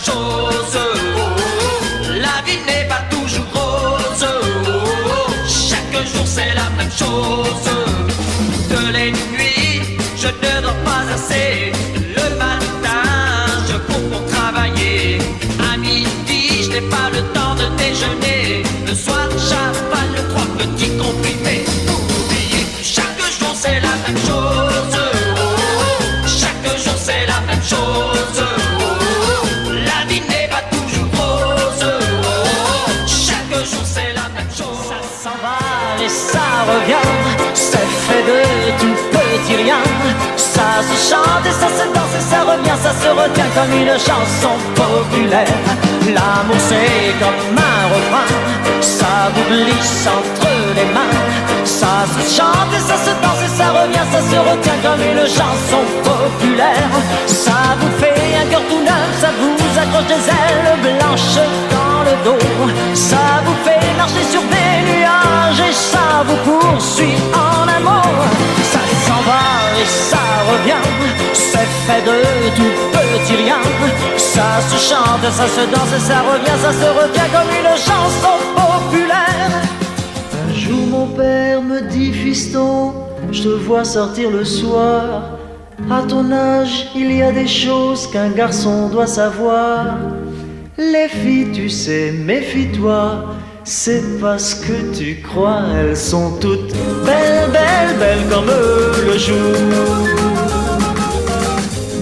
chose. La vie n'est pas toujours rose. Chaque jour c'est la même chose. De les nuits, je ne dors pas assez. Le matin, je cours pour travailler. À midi, je n'ai pas le temps de déjeuner. Le soir, j'avale trois petits comprimés. Pour oublier que chaque jour c'est la même chose. Chaque jour c'est la même chose. La vie n'est pas toujours rose. Chaque jour c'est la même chose. Ça s'en va et ça revient. C'est fait de tout petit rien. Ça se chante et ça se danse et ça revient. Ça se retient comme une chanson populaire. L'amour c'est comme un refrain. Ça vous glisse entre les mains. Ça se chante et ça se danse et ça revient. Ça se retient comme une chanson populaire. Ça vous fait un cœur tout neuf. Ça vous accroche des ailes blanches dans le dos. Ça vous fait marcher sur des nuages et ça vous poursuit en amour. Ça s'en va et ça revient. C'est fait de tout petit rien. Ça se chante, ça se danse et ça revient. Ça se retient comme une chanson populaire. Un jour mon père me dit: fiston, je te vois sortir le soir. À ton âge, il y a des choses qu'un garçon doit savoir. Les filles, tu sais, méfie-toi. C'est pas ce que tu crois. Elles sont toutes belles, belles, belles comme le jour.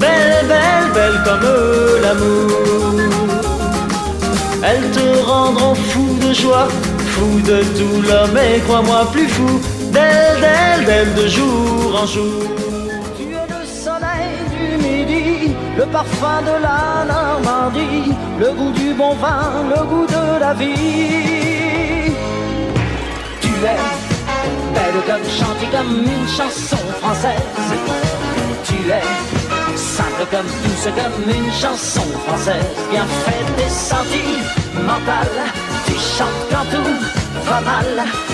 Belles, belles, belles comme l'amour. Elles te rendront fou de joie, fou de douleur, mais crois-moi plus fou d'elles, d'elles, d'elles de jour en jour. Tu es le soleil du midi, le parfum de la Normandie, le goût du bon vin, le goût de la vie. Tu es belle comme chantée comme une chanson française. Tu es simple comme douce comme une chanson française. Bien faite et sentimentale, tu chantes quand tout va mal.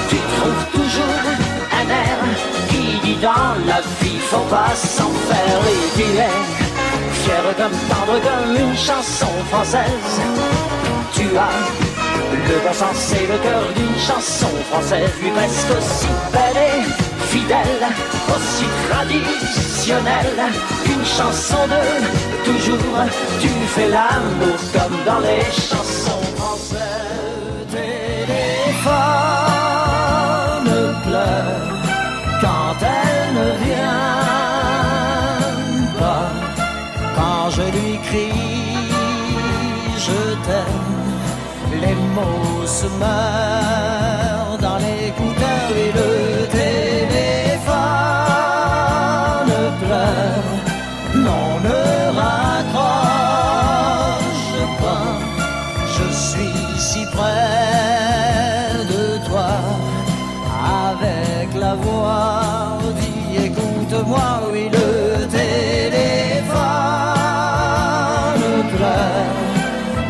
Tu trouves toujours un air qui dit dans la vie faut pas s'en faire. Et tu es fière comme tendre comme une chanson française. Tu as le bon sens et le cœur d'une chanson française. Lui presque aussi belle et fidèle, aussi traditionnelle qu'une chanson de toujours. Tu fais l'amour comme dans les chansons françaises. Téléphone pleure quand elle ne vient pas. Quand je lui crie je t'aime, les mots se meurent dans l'écouteur et le téléphone pleure. Non, ne raccroche pas, je suis si près de toi. Avec la voix dis écoute-moi, oui le téléphone pleure.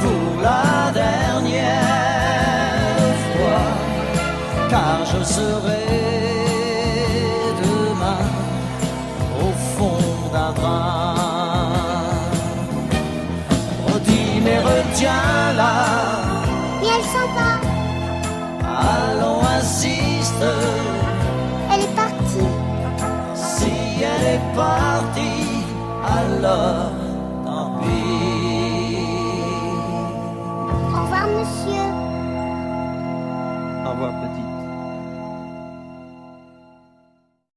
Pour la dernière fois, car je serai demain au fond d'un train. Redis mais retiens-la. Mais elle s'en va. Allons, insiste. Elle est partie. Si elle est partie, alors